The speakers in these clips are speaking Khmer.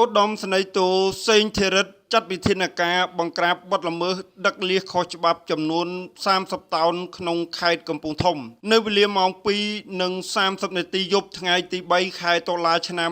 ឧត្តមសេនីយ៍តូសេងធីរិតចាត់វិធានការបង្ក្រាបបទល្មើសដឹកលៀសខុសច្បាប់ចំនួន30តោនក្នុងខេត្តកំពង់ធំនៅវេលាម៉ោង 2:30 នាទីយប់ថ្ងៃទី3ខែតុលាឆ្នាំ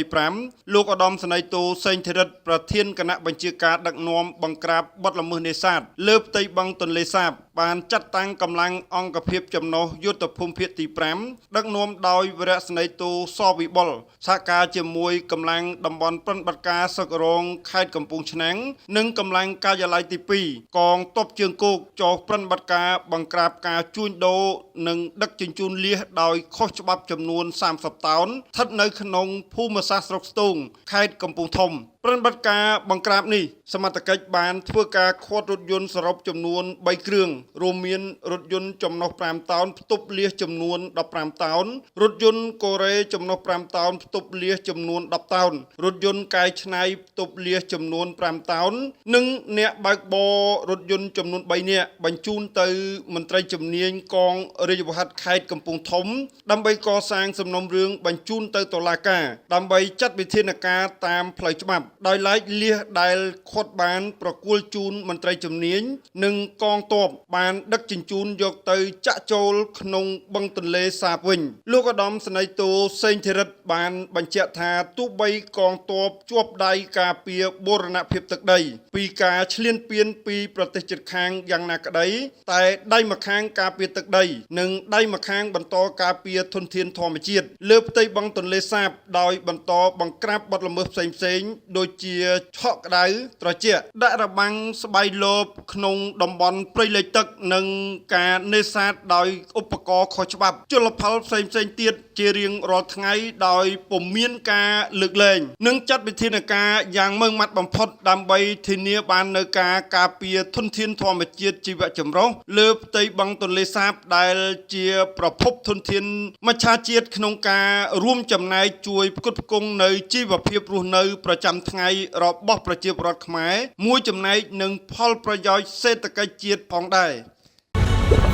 2025លោកឧត្តមសេនីយ៍តូសេងធីរិតប្រធានគណៈបញ្ជាការដឹកនាំបង្ក្រាបបទល្មើសនេសាទលើផ្ទៃបឹងទន្លេសាបបានចាត់តាំងកម្លាំងអង្គភាពចំណុះយុទ្ធភូមិភាគទី5ដឹកនាំដោយវីរៈសេនីយ៍តូសវិបុលសហការជាមួយកម្លាំងតំបន់ប្រតិបត្តិការសឹករងខេត្តកំពង់ឆ្នាំងនិងកម្លាំងការិយាល័យទី2កងទ័ពជើងគោកចុះប្រតិបត្តិការបង្ក្រាបការជួញដូរនិងដឹកជញ្ជូនលៀសដោយខុសច្បាប់ចំនួន30តោនស្ថិតនៅក្នុងភូមិសាស្ត្រស្រុកស្ទូងខេត្តកំពង់ធំប្រតិបត្តិការបង្ក្រាបនេះសមត្ថកិច្ចបានធ្វើការឃាត់រថយន្តសរុបចំនួន3គ្រឿងរួមមានរថយន្តចំណុះ5តោនផ្ទុកលៀសចំនួន15តោនរថយន្តកូរ៉េចំណុះ5តោនផ្ទុកលៀសចំនួន10តោនរថយន្តកែច្នៃផ្ទុកលៀសចំនួន5តោននិងអ្នកបើកបររថយន្តចំនួន3នាក់បញ្ជូនទៅមន្ត្រីជំនាញកងរាជវហាត់ខេត្តកំពង់ធំដើម្បីកសាងសំណុំរឿងបញ្ជូនទៅតុលាការដើម្បីចាត់វិធានការតាមផ្លូវច្បាប់ដោយឡែកលៀសដែលខាត់បានប្រគល់ជូនមន្ត្រីជំនាញនិងកងទ័ពបានដឹកជញ្ជូនយកទៅចាក់ចូលក្នុងបឹងទន្លេសាបវិញលោកឧត្តមសេនីយ៍តូសេងធីរិតបានបញ្ជាក់ថាទោះបីកងទ័ពជាប់ដៃការពារបូរណភាពទឹកដីពីការឈ្លានពានពីប្រទេសជិតខាងយ៉ាងណាក្តីតែដៃម្ខាងការពារទឹកដីនិងដៃម្ខាងបន្តការពារធនធានធម្មជាតិលើផ្ទៃបឹងទន្លេសាបដោយបន្តបង្ក្រាបបទល្មើសផ្សេងៗដូចជាឆក់ក្តៅត្រជាក់ដាក់របាំងស្បៃលបក្នុងតំបន់ព្រៃលិចទឹកនិងការនេសាទដោយឧបករណ៍ខុសច្បាប់ជលផលផ្សេងៗទៀតជារៀងរាល់ថ្ងៃដោយពុំមានការលើកលែងនិងចាត់វិធានការយ៉ាងម៉ឺងម៉ាត់បំផុតដើម្បីធានាបាននូវការការពារធនធានធម្មជាតិជីវៈចម្រុះលើផ្ទៃបឹងទន្លេសាបដែលជាប្រភពធនធានមច្ឆជាតិក្នុងការរួមចំណែកជួយផ្គត់ផ្គង់នៅជីវភាពរស់នៅប្រចាំថ្ងៃរបស់ប្រជាពលរដ្ឋខ្មែរមួយចំណែកនឹងផលប្រយោជន៍សេដ្ឋកិច្ចជាតិផងដែរ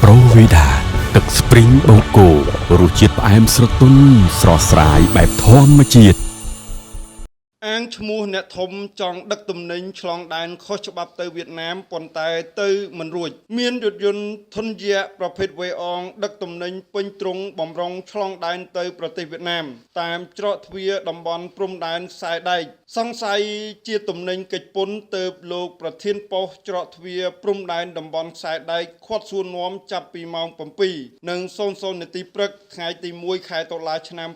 ប្រូវីដាទឹកស្ព្រីងបូកូរសជាតិផ្អែមស្រទន់ស្រស់ស្រាយបែបធម្មជាតិអាងឈ្មោះអ្នកធំចង់ដឹកទំនិញឆ្លងដែនខុសច្បាប់ទៅវៀតណាមប៉ុន្តែទៅមិនរួចមានរថយន្តធុនយៈប្រភេទវេអងដឹកទំនិញពេញទ្រុងបំរុងឆ្លងដែនទៅប្រទេសវៀតណាមតាមច្រកទ្វារតំបន់ព្រំដែនខ្សែដែកសង្ស័យជាទំនិញកិច្ចពន្ធទើបលោកប្រធានប៉ុស្តិ៍ច្រកទ្វារព្រំដែនតំបន់ខ្សែដែកឃាត់សួរនាំចាប់ពីម៉ោង7:00នាទីព្រឹកថ្ងៃទី1ខែតុលាឆ្នាំ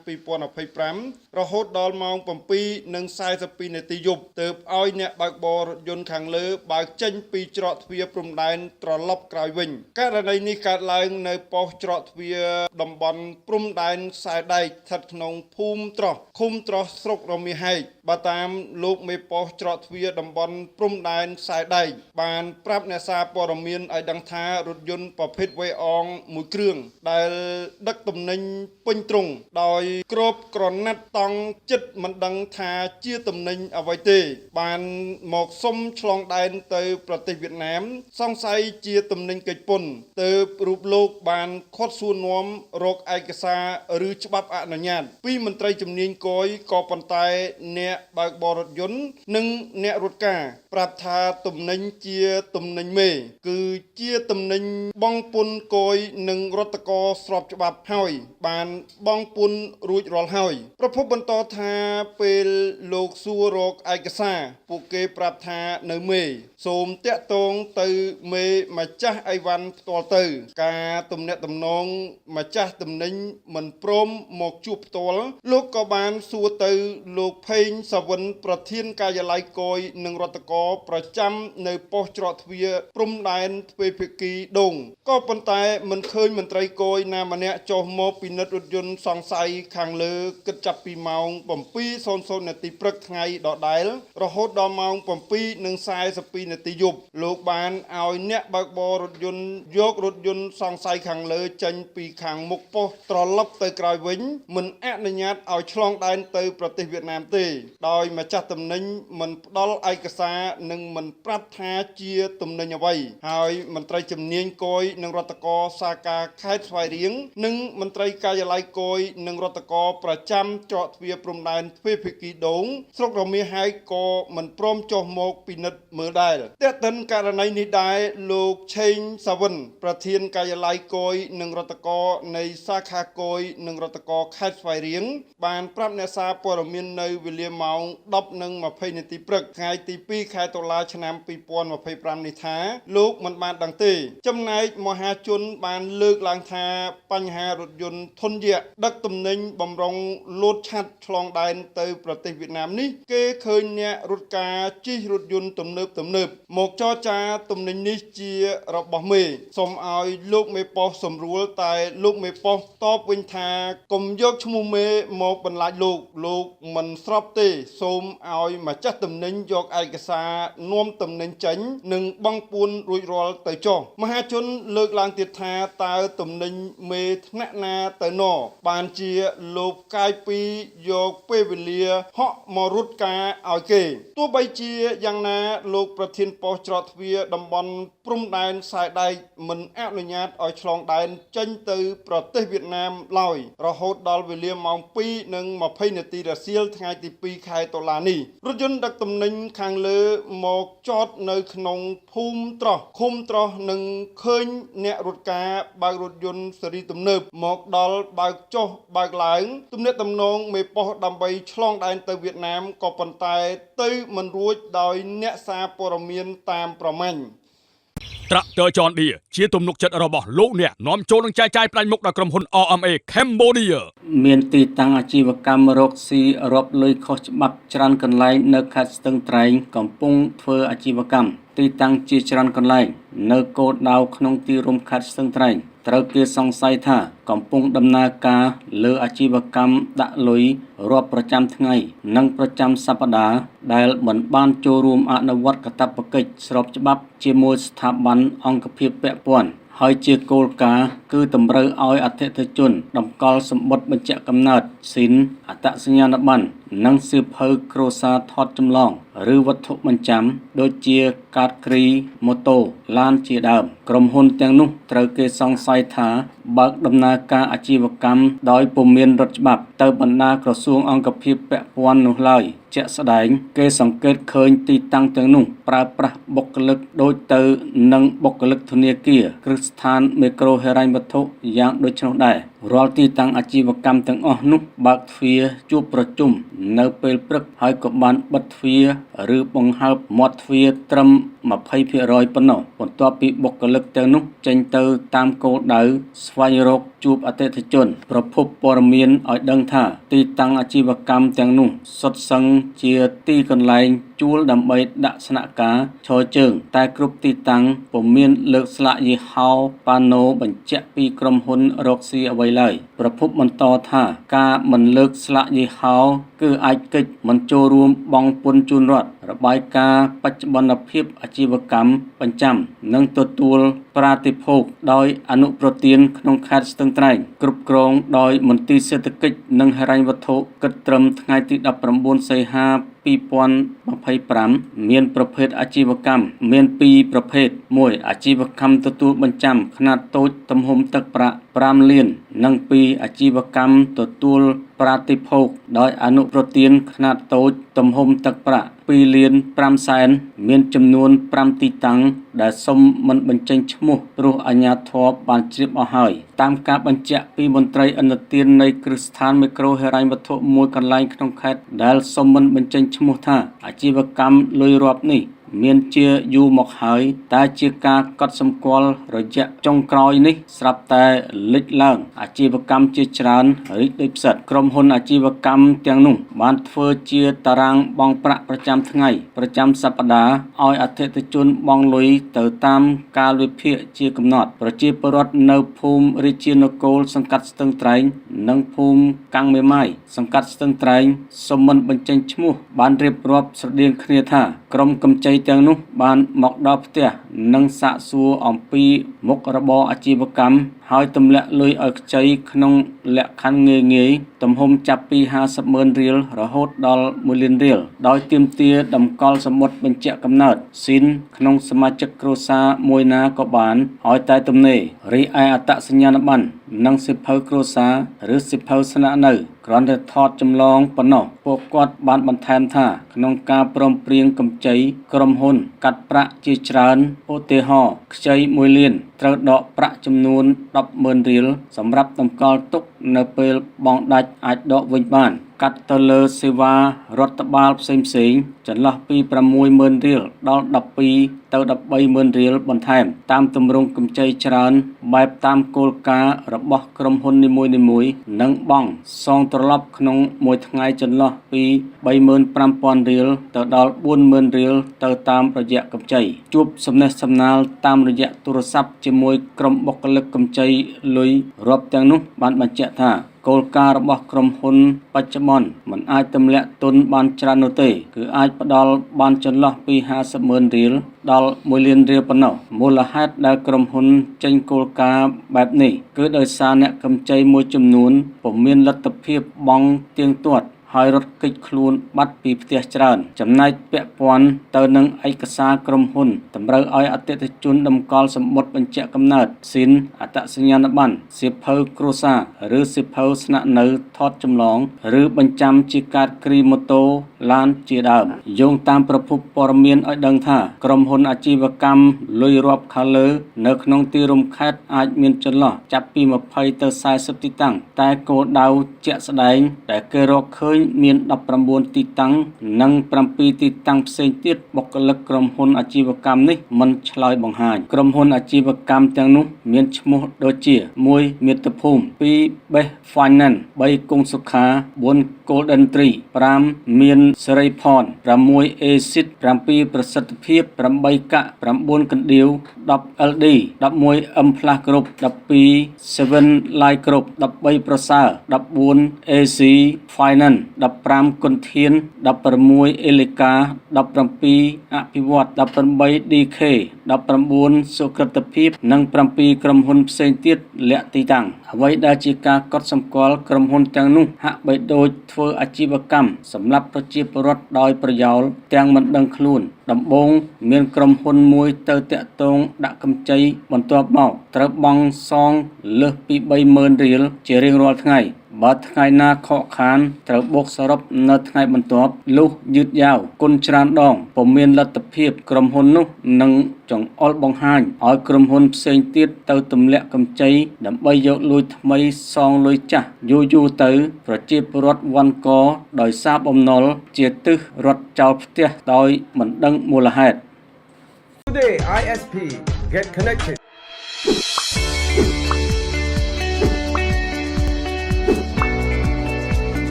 2025រហូតដល់ម៉ោង7:42នាទីយប់ទើបឲ្យអ្នកបើកបររថយន្តខាងលើបើកចេញពីច្រកទ្វារព្រំដែនត្រឡប់ក្រោយវិញករណីនេះកើតឡើងនៅប៉ុស្តិ៍ច្រកទ្វារតំបន់ព្រំដែនខ្សែដែកស្ថិតក្នុងភូមិត្រោះឃុំត្រោះស្រុករមាហែកបើតាមលោកមេប៉ុស្តិ៍ច្រកទ្វារតំបន់ព្រំដែនខ្សែដែកបានប្រាប់អ្នកសារព័ត៌មានឲ្យដឹងថារថយន្តប្រភេទវេអងមួយគ្រឿងដែលដឹកទំនិញពេញទ្រុងដោយគ្របក្រណាត់តង់ចិត្តមិនដឹងថាជាទំនិញអ្វីទេបានមកសុំឆ្លងដែនទៅប្រទេសវៀតណាមសង្ស័យជាទំនិញកិច្ចពន្ធទើបរូបលោកបានឃាត់សួរនាំរកឯកសារឬច្បាប់អនុញ្ញាតពីមន្ត្រីជំនាញគយក៏ប៉ុន្តែអ្នកបើកបររថយន្តនិងអ្នករត់ការប្រាប់ថាទំនិញជាទំនិញមេគឺជាទំនិញបង់ពន្ធគយនិងរដ្ឋកោស្របច្បាប់ហើយបានបង់ពន្ធរួចរាល់ហើយប្រពន្ធបន្តថាពេលលោកសួររកឯកសារពួកគេប្រាប់ថានៅមេសូមតាក់ទងទៅមេម្ចាស់អីវ៉ាន់ផ្ទាល់ទៅការទំនាក់ទំនងម្ចាស់ទំនិញមិនព្រមមកជួបផ្ទាល់លោកក៏បានសួរទៅលោកភេងសាវិនប្រធានការិយាល័យគយនិងរដ្ឋកោប្រចាំនៅប៉ុស្តិ៍ច្រកទ្វារព្រំដែនទ្វេភាគីដងក៏ប៉ុន្តែមិនឃើញមន្ត្រីគយណាម្នាក់ចុះមកពិនិត្យរថយន្តសង្ស័យខាងលើគិតចាប់ពីម៉ោង7:00នាទីព្រឹកថ្ងៃដដែលរហូតដល់ម៉ោង7:42នាទីយប់លោកបានឲ្យអ្នកបើកបររថយន្តយករថយន្តសង្ស័យខាងលើចេញពីខាងមុខប៉ុស្តិ៍ត្រឡប់ទៅក្រោយវិញមិនអនុញ្ញាតឲ្យឆ្លងដែនទៅប្រទេសវៀតណាមទេដោយម្ចាស់ទំនិញមិនផ្ដល់ឯកសារនិងមិនប្រាប់ថាជាទំនិញអ្វីហើយមន្ត្រីជំនាញគយនិងរដ្ឋកោសាខាខេត្តស្វាយរៀងនិងមន្ត្រីការិយាល័យគយនិងរដ្ឋកោប្រចាំច្រក ទ្វារព្រំដែនទ្វេភាគីដូងស្រុករមាហើយក៏មិនព្រមចុះមកពិនិត្យមើលដែរតែទិនករណីនេះដែរលោកឆេងសាវិនប្រធានការិយាល័យគយនិងរដ្ឋកោនៃសាខាគយនិងរដ្ឋកោខេត្តស្វាយរៀងបានប្រាប់អ្នកសារព័ត៌មាននៅវេលាម៉ោង 10:20 នាទីព្រឹកថ្ងៃទី 2 ខែតុលាឆ្នាំ 2025 នេះថាលោកមិនបានដឹងទេចំណែកមហាជនបានលើកឡើងថាបញ្ហារថយន្តធុនយក្សដឹកទំនិញបំរុងលោតឆាត់ឆ្លងដែនទៅប្រទេសវៀតណាមនេះគេឃើញអ្នករត់ការជិះរថយន្តទំនើបមកចរចាទំនិញនេះជារបស់មេសូមឲ្យលោកមេប៉ុស្តិ៍សម្រួលតែលោកមេប៉ុស្តិ៍តបវិញថាកុំយកឈ្មោះមេមកបន្លាចលោកមិនស្របទេសូមឲ្យម្ចាស់ទំនិញយកឯកសារនាំទំនិញចេញនិងបង់ពួនរួចរាល់ទៅចុះមហាជនលើកឡើងទៀតថាតើទំនិញមេថ្នាក់ណាទៅណបានជាលោកកាយពីយកពេលវេលាហក់មករត់ការឲ្យគេទោះបីជាយ៉ាងណាលោកប្រធានប៉ុស្តិ៍ច្រកទ្វារតំបន់ព្រំដែនខ្សែដែកមិនអនុញ្ញាតឲ្យឆ្លងដែនចេញទៅប្រទេសវៀតណាមឡើយរហូតដល់វេលាម៉ោង 2:20 នាទីរសៀលថ្ងៃទី 2 ខែតុលានេះរថយន្តដឹកទំនិញខាងលើមកចតនៅក្នុងភូមិត្រោះឃុំត្រោះនិងឃើញអ្នករត់ការបើករថយន្តស៊េរីទំនើបមកដល់បើកចុះបើកឡើងទំនាក់ទំនងមេប៉ុស្តិ៍ដើម្បីឆ្លងដែនទៅវៀតណាមក៏ប៉ុន្តែទៅមិនរួចដោយអ្នកសារព័ត៌មានតាមប្រមាញ់ត្រាក់ទ័រ John Deere ជាទំនុកចិត្តរបស់លោកអ្នកនាំចូលនឹងចែកចាយផ្ដាច់មុខដល់ក្រុមហ៊ុន RMA Cambodia មានទីតាំងអាជីវកម្មរកស៊ីរាប់លុយខុសច្បាប់ច្រើនកន្លែងនៅខេត្តស្ទឹងត្រែងកំពុងធ្វើអាជីវកម្មទីតាំងជាច្រើនកន្លែងនៅគោលដៅក្នុងទីរួមខេត្តស្ទឹងត្រែងត្រូវគេសង្ស័យថាកំពុងដំណើរការលើអាជីវកម្មដាក់លុយរាប់ប្រចាំថ្ងៃនិងប្រចាំសប្តាហ៍ដែលមិនបានចូលរួមអនុវត្តកាតព្វកិច្ចស្របច្បាប់ជាមួយស្ថាប័នអង្គភាពពាក់ព័ន្ធហើយជាគោលការណ៍គឺតម្រូវឲ្យអតិថិជនតម្កល់សម្បត្តិបញ្ជាក់កំណើតស៊ីនអត្តសញ្ញាណប័ណ្ណនិងសៀវភៅគ្រួសារថតចម្លងឬវត្ថុបញ្ចាំដូចជាកាតគ្រីម៉ូតូឡានជាដើមក្រុមហ៊ុនទាំងនោះត្រូវគេសង្ស័យថាបើកដំណើរការអាជីវកម្មដោយពុំមានរដ្ឋច្បាប់ទៅបណ្ដាក្រសួងអង្គភាពពាក់ព័ន្ធនោះឡើយជាក់ស្ដែងគេសង្កេតឃើញទីតាំងទាំងនោះប្រើប្រាស់បុគ្គលិកដូចទៅនឹងបុគ្គលិកធនាគារគ្រឹះស្ថានមីក្រូហិរញ្ញវត្ថុយ៉ាងដូចនោះដែររាល់ទីតាំងអាជីវកម្មទាំងអស់នោះបើកទ្វារជួបប្រជុំនៅពេលព្រឹកហើយក៏បានបិទទ្វារឬបង្ហើបមាត់ទ្វារត្រឹម 20% ប៉ុណ្ណោះបន្ទាប់ពីបុគ្គលិកទាំងនោះចេញទៅតាមគោលដៅស្វែងរកជួបអតិថិជនប្រភពព័ត៌មានឲ្យដឹងថាទីតាំងអាជីវកម្មទាំងនោះសុទ្ធសឹងជាទីកន្លែងជួលដើម្បីដាក់ស្នាក់ការឈរជើងតែគ្រប់ទីតាំងពុំមានលើកស្លាកយីហោប៉ាណូបញ្ជាក់ពីក្រុមហ៊ុនរកស៊ីអ្វីឡើយប្រភពបន្តថាការមិនលើកស្លាកយីហោគឺអាចកិច្ចមិនចូលរួមបង់ពន្ធជូនរដ្ឋរបាយការណ៍បច្ចុប្បន្នភាពអាជីវកម្មបញ្ចាំនិងទទួលប្រាតិភោគដោយអនុប្រធានក្នុងខេត្តស្ទឹងត្រែងគ្រប់គ្រងដោយមន្ទីរសេដ្ឋកិច្ចនិងហិរញ្ញវត្ថុគិតត្រឹមថ្ងៃទី 19 សីហា 2025 មានប្រភេទអាជីវកម្មមាន 2 ប្រភេទ1អាជីវកម្មទទួលបញ្ចាំខ្នាតតូចទំហំទឹកប្រាក់ 5 លាននិង2អាជីវកម្មទទួលប្រាតិភោគដោយអនុប្រធានខ្នាតតូចទំហំទឹកប្រាក់ 2 លាន 5 សែនមានចំនួន 5 ទីតាំងដែលសុំមិនបញ្ចេញឈ្មោះព្រោះអាជ្ញាធរបានជ្រាបអស់ហើយតាមការបញ្ជាក់ពីមន្ត្រីឥណទាននៃគ្រឹះស្ថានមីក្រូហិរញ្ញវត្ថុមួយកន្លែងក្នុងខេត្តដែលសុំមិនបញ្ចេញឈ្មោះថាអាជីវកម្មលុយរាប់នេះមានជាយូរមកហើយតែជាការកត់សម្គាល់រយៈចុងក្រោយនេះស្រាប់តែលេចឡើងអាជីវកម្មជាច្រើនរីកដូចផ្សិតក្រុមហ៊ុនអាជីវកម្មទាំងនោះបានធ្វើជាតារាងបង់ប្រាក់ប្រចាំថ្ងៃប្រចាំសប្តាហ៍ឲ្យអតិថិជនបង់លុយទៅតាមកាលវិភាគជាកំណត់ប្រជាពលរដ្ឋនៅភូមិរាជានគរសង្កាត់ស្ទឹងត្រែងនិងភូមិកាំងមេម៉ាយសង្កាត់ស្ទឹងត្រែងសុំមិនបញ្ចេញឈ្មោះបានរៀបរាប់ស្រដៀងគ្នាថាក្រុមកម្ចីទាំងនោះបានមកដល់ផ្ទះនិងសាកសួរអំពីមុខរបរអាជីវកម្មហើយទម្លាក់លុយឲ្យខ្ចីក្នុងលក្ខខណ្ឌងាយៗទំហំចាប់ពី 50,000 រៀលរហូតដល់1 លានរៀលដោយទាមទារតម្កល់សម្បត្តិបញ្ជាក់កំណើតស៊ីនក្នុងសមាជិកគ្រួសារមួយណាក៏បានឲ្យតែទំនេររីឯអត្តសញ្ញាណប័ណ្ណ និងសិភៅគ្រួសារឬសិភៅស្នាក់នៅគ្រាន់តែថតចម្លងប៉ុណ្ណោះពួកគាត់បានបន្ថែមថាក្នុងការព្រមព្រៀងកម្ចីក្រុមហ៊ុនកាត់ប្រាក់ជាច្រើនឧទាហរណ៍ខ្ចី1លានត្រូវដកប្រាក់ចំនួន 10,000 រៀលសម្រាប់តម្កល់ទុកនៅពេលបង់ដាច់អាចដកវិញបានកាត់ទៅលើសេវារដ្ឋបាលផ្សេងៗចន្លោះពី 60,000 រៀលដល់12ទៅ 13,000 រៀលបន្ថែមតាមទម្រង់កម្ចីច្រើនបែបតាមគោលការណ៍របស់ក្រុមហ៊ុននីមួយៗនិងបង់សងត្រឡប់ក្នុងមួយថ្ងៃចន្លោះពី 35,000 រៀលទៅដល់ 40,000 រៀលទៅតាមរយៈកម្ចីជួបសំណេះសំណាលតាមរយៈទូរស័ព្ទជាមួយក្រុមបុគ្គលិកកម្ចីលុយរាប់ទាំងនោះបានបញ្ជាក់ថាគោលការណ៍របស់ក្រុមហ៊ុនបច្ចុប្បន្នមិនអាចទម្លាក់ទុនបានច្រើននោះទេគឺអាចផ្ដល់បានចន្លោះពី 50,000 រៀលដល់ 1 លានរៀលប៉ុណ្ណោះមូលហេតុដែលក្រុមហ៊ុនចេញគោលការណ៍បែបនេះគឺដោយសារអ្នកកម្ចីមួយចំនួនពុំមានលទ្ធភាពបង់ទៀងទាត់ហើយរត់គេចខ្លួនបាត់ពីផ្ទះច្រើនចំណែកពាក់ព័ន្ធទៅនឹងឯកសារក្រុមហ៊ុនតម្រូវឲ្យអតិថិជនតម្កល់សម្បត្តិបញ្ជាក់កំណើតស៊ីនអត្តសញ្ញាណប័ណ្ណសៀវភៅគ្រួសារឬសៀវភៅស្នាក់នៅថតចម្លងឬបញ្ចាំជាកាតគ្រីម៉ូតូឡានជាដើមយោងតាមប្រភពព័ត៌មានឲ្យដឹងថាក្រុមហ៊ុនអាជីវកម្មលុយរាប់ខាងលើនៅក្នុងទីរួមខេត្តអាចមានចន្លោះចាប់ពី20ទៅ40ទីតាំងតែគោលដៅជាក់ស្ដែងដែលគេរកឃើញមាន19ទីតាំងនិង7ទីតាំងផ្សេងទៀតបុគ្គលិកក្រុមហ៊ុនអាជីវកម្មនេះមិនឆ្លើយបង្ហាញក្រុមហ៊ុនអាជីវកម្មទាំងនោះមានឈ្មោះដូចជា1មាតុភូមិ2 Best Finance 3គង់សុខា4 Golden Tree 5មានសេរីផន6 Acid 7ប្រសិទ្ធភាព8កាក់9កណ្ដៀវ10 LD 11 M Plus Group 12 7 Light Group 13ប្រសើរ14 AC Finance 15គុនធាន16អេលីកា17អភិវឌ្ឍ18 DK 19សុក្រិតភាពនិង7ក្រុមហ៊ុនផ្សេងទៀតលាក់ទីតាំងអ្វីដែលជាការកត់សម្គាល់ក្រុមហ៊ុនទាំងនោះហាក់បីដូចធ្វើអាជីវកម្មសម្រាប់ប្រជាពលរដ្ឋដោយប្រយោលទាំងមិនដឹងខ្លួនដំបូងមានក្រុមហ៊ុនមួយទៅតាក់ទងដាក់កម្ចីបន្ទាប់មកត្រូវបង់សងលើសពី 30,000 រៀលជារៀងរាល់ថ្ងៃបើថ្ងៃណាខកខានត្រូវបូកសរុបនៅថ្ងៃបន្ទាប់លុះយឺតយ៉ាវគុណច្រើនដងពុំមានលទ្ធភាពក្រុមហ៊ុននោះនឹងចង្អុលបង្ហាញឲ្យក្រុមហ៊ុនផ្សេងទៀតទៅទម្លាក់កម្ចីដើម្បីយកលុយថ្មីសងលុយចាស់យូរទៅប្រជាពលរដ្ឋវ័នកដោយសារបំណុលជាទឹះរត់ចោលផ្ទះដោយមិនដឹងមូលហេតុ Today ISP get connected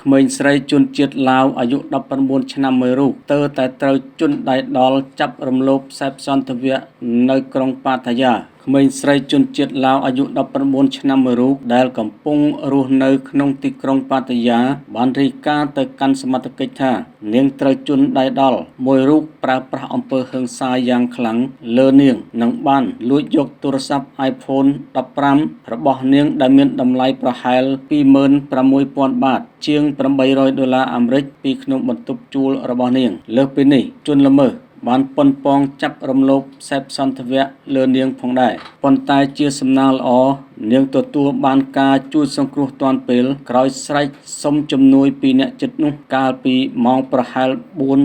ក្មេងស្រីជនជាតិឡាវអាយុ19ឆ្នាំមួយរូបទើបតែត្រូវជន់ដៃដល់ចាប់រំលោភខ្សែសន្តិវៈនៅក្រុងប៉ាតាយាក្មេងស្រីជនជាតិឡាវអាយុ19ឆ្នាំមួយរូបដែលកំពុងរស់នៅក្នុងទីក្រុងប៉ាតាយាបានរាយការណ៍ទៅកាន់សមត្ថកិច្ចថានាងត្រូវជន់ដៃដល់មួយរូបប្រើប្រាស់អំពើហិង្សាយ៉ាងខ្លាំងលើនាងនិងបានលួចយកទូរស័ព្ទ iPhone 15របស់នាងដែលមានតម្លៃប្រហែល 26,000 បាតជាង$800អាមេរិកពីក្នុងបន្ទប់ជួលរបស់នាងលើសពីនេះជនល្មើសបានប៉ុនប៉ងចាប់រំលោភខ្សែសន្តិវៈលើនាងផងដែរប៉ុន្តែជាសំណាងល្អនាងទទួលបានការជួយសង្គ្រោះទាន់ពេលក្រោយស្រែកសុំជំនួយពីអ្នកជិតនោះកាលពីម៉ោងប្រហែល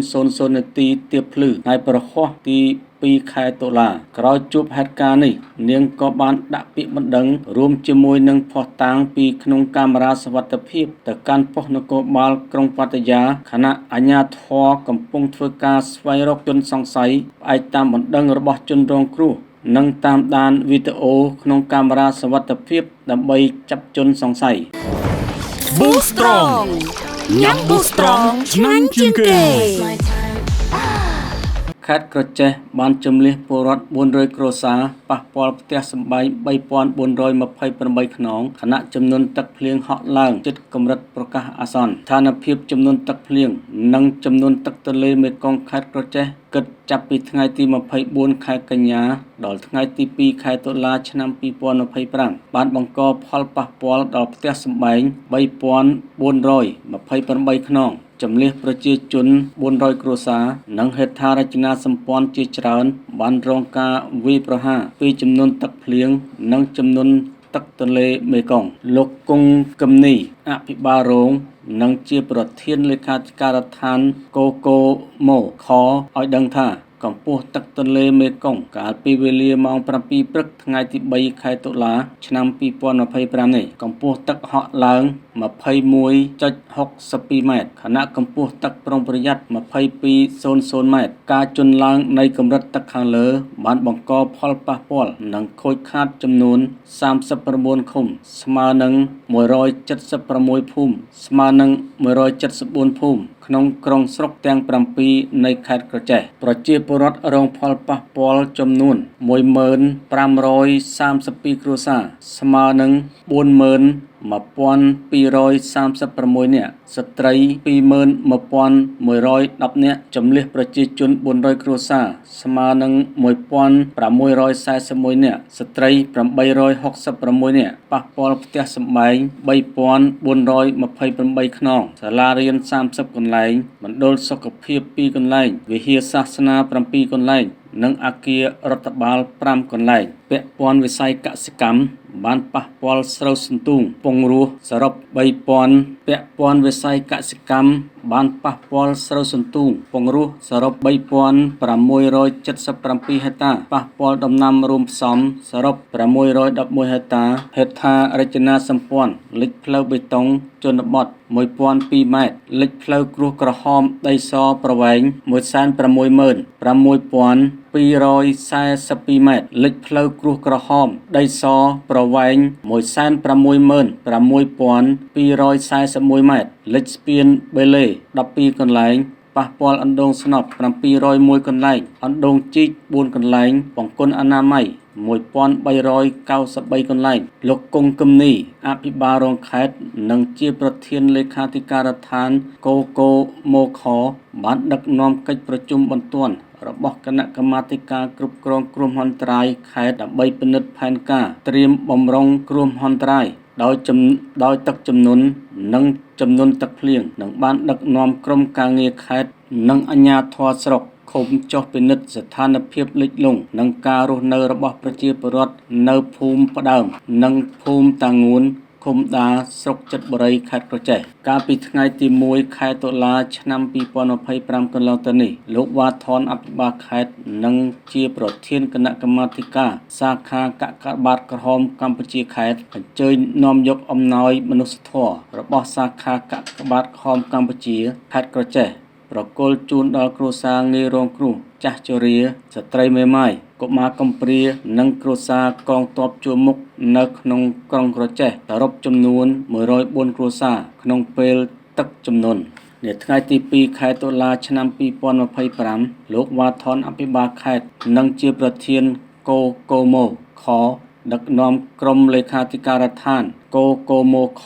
4:00 នាទីទៀបភ្លឺថ្ងៃប្រហ័សទី2 ខែតុលាក្រោយជួបហេតុការណ៍នេះនាងក៏បានដាក់ពាក្យបណ្ដឹងរួមជាមួយនឹងភស្តុតាងពីក្នុងកាមេរ៉ាសុវត្ថិភាពទៅកាន់ប៉ុស្តិ៍នគរបាលក្រុងប៉ាតាយាខណៈអាជ្ញាធរកំពុងធ្វើការស្វែងរកជនសង្ស័យផ្អែកតាមបណ្ដឹងរបស់ជនរងគ្រោះនិងតាមដានវីដេអូក្នុងកាមេរ៉ាសុវត្ថិភាពដើម្បីចាប់ជនសង្ស័យ Boost Strong ញ៉ាំ Boost Strong ឆ្ងាញ់ជាងគេ ខេត្តក្រចេះបានជម្លៀសពលរដ្ឋ400គ្រួសារប៉ះពាល់ផ្ទះសម្បែង3,428 ខ្នងខណៈចំនួនទឹកភ្លៀងហក់ឡើងជិតកម្រិតប្រកាសអាសន្នស្ថានភាពចំនួនទឹកភ្លៀងនិងចំនួនទឹកទន្លេមេគង្គខេត្តក្រចេះគិតចាប់ពីថ្ងៃទី24ខែកញ្ញាដល់ថ្ងៃទី2ខែតុលាឆ្នាំ2025បានបង្កផលប៉ះពាល់ដល់ផ្ទះសម្បែង3,428 ខ្នង ចំលៀសប្រជាជន400គ្រួសារនិងហេដ្ឋារចនាសម្ព័ន្ធជាច្រើនបានរងការវាយប្រហារពីចំនួនទឹកភ្លៀងនិងចំនួនទឹកទន្លេមេគង្គលោកគង់កឹមនីអភិបាលរងនិងជាប្រធានលេខាធិការដ្ឋានកូកូម៉ូខឲ្យដឹងថាកម្ពស់ទឹកទន្លេមេគង្គកាលពីវេលាម៉ោង 7 ព្រឹកថ្ងៃទី 3 ខែតុលា ឆ្នាំ 2025 នេះកម្ពស់ទឹកហក់ឡើង 21.62 ម៉ែត្រខណៈកម្ពស់ទឹកប្រុងប្រយ័ត្ន 22.00 ម៉ែត្រការជន់ឡើងនៃកម្រិតទឹកខាងលើបានបង្កផលប៉ះពាល់និងខូចខាតចំនួន 39 ឃុំស្មើនឹង 176 ភូមិស្មើនឹង 174 ភូមិក្នុងក្រុងស្រុកទាំង 7 នៃខេត្តក្រចេះប្រជាពលរដ្ឋរងផលប៉ះពាល់ចំនួន 1532 គ្រួសារស្មើនឹង 41236 នាក់ស្ត្រី 21110 នាក់ចំនួនប្រជាជន400គ្រួសារស្មើនឹង 1641 នាក់ស្ត្រី 866 នាក់ប៉ះពាល់ផ្ទះសម្បែង 3428 ខ្នងសាលារៀន 30 កន្លែងមណ្ឌលសុខភាព 2 កន្លែងវិហារសាសនា 7 កន្លែងនិងអគាររដ្ឋបាល 5 កន្លែងពាក់ព័ន្ធវិស័យកសិកម្មបានប៉ះពាល់ស្រូវសន្ទូងពងរស់សរុប 3000 ពាក់ព័ន្ធវិស័យកសិកម្មបានប៉ះពាល់ស្រូវសន្ទូងពងរស់សរុប 3677 ហិកតាប៉ះពាល់ដំណាំរួមផ្សំសរុប 611 ហិកតាហេដ្ឋារចនាសម្ព័ន្ធលិចផ្លូវបេតុងជនបទ 1002 ម៉ែត្រលិចផ្លូវគ្រួសក្រហមដីសប្រវែង 166,6242 ម៉ែត្រលិចផ្លូវគ្រួសក្រហមដីសប្រវែង 166,241 ម៉ែត្រលិចស្ពានបេលេ 12 កន្លែងប៉ះពាល់អណ្ដូងស្នប់ 701 កន្លែងអណ្ដូងជីក 4 កន្លែងបង្គន់អនាម័យ 1393 កន្លែងលោកគង់កឹមនីអភិបាលរងខេត្តនិងជាប្រធានលេខាធិការដ្ឋានកូកូម៉ូខបានដឹកនាំកិច្ចប្រជុំបន្ទាន់របស់គណៈកម្មាធិការគ្រប់គ្រងគ្រោះមហន្តរាយខេត្តដើម្បីពិនិត្យផែនការត្រៀមបម្រុងគ្រោះមហន្តរាយដោយទឹកជំនន់និងចំនួនទឹកភ្លៀងនិងបានដឹកនាំក្រុមការងារខេត្តនិងអាជ្ញាធរស្រុកឃុំចុះពិនិត្យស្ថានភាពលិចលង់និងការរស់នៅរបស់ប្រជាពលរដ្ឋនៅភូមិផ្ដើមនិងភូមិតាងួនឃុំដាស្រុកចិត្តបុរីខេត្តក្រចេះកាលពីថ្ងៃទី 1 ខែតុលាឆ្នាំ 2025 កន្លងទៅនេះលោកវ៉ាថនអភិបាលខេត្តនិងជាប្រធានគណៈកម្មាធិការសាខាកាកបាទក្រហមកម្ពុជាខេត្តអញ្ជើញនាំយកអំណោយមនុស្សធម៌របស់សាខាកាកបាទក្រហមកម្ពុជាខេត្តក្រចេះប្រគល់ជូនដល់គ្រួសារងាយរងគ្រោះចាស់ជរាស្ត្រីមេម៉ាយកុមារកំព្រានិងគ្រួសារកងទ័ពជួរមុខនៅក្នុងក្រុងក្រចេះសរុបចំនួន104គ្រួសារក្នុងពេលទឹកជំនន់នៅថ្ងៃទី 2 ខែតុលាឆ្នាំ 2025 លោកវ៉ាថនអភិបាលខេត្តនិងជាប្រធានកូកូម៉ូខដឹកនាំក្រុមលេខាធិការដ្ឋានកូកូម៉ូខ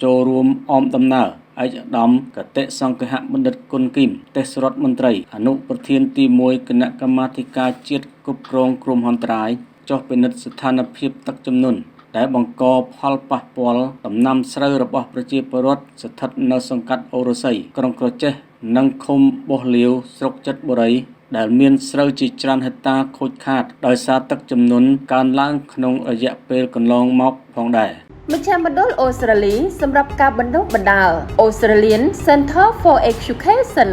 ចូលរួមអមដំណើរឯកឧត្តមកតេសង្ឃហបណ្ឌិតគុណគីមទេសរដ្ឋមន្ត្រីអនុប្រធានទី 1 គណៈកម្មាធិការជាតិគ្រប់គ្រងគ្រោះមហន្តរាយចុះពិនិត្យស្ថានភាពទឹកជំនន់ដែលបង្កផលប៉ះពាល់ដំណាំស្រូវរបស់ប្រជាពលរដ្ឋស្ថិតនៅសង្កាត់អូរស័យក្រុងក្រចេះនិងឃុំបោះលាវស្រុកចិត្តបុរីដែលមានស្រូវជាច្រើនហិកតាខូចខាតដោយសារទឹកជំនន់កើនឡើងក្នុងរយៈពេលកន្លងមកផងដែរមជ្ឈមណ្ឌលអូស្ត្រាលីសម្រាប់ការបណ្ដុះបណ្ដាល Australian Center for Education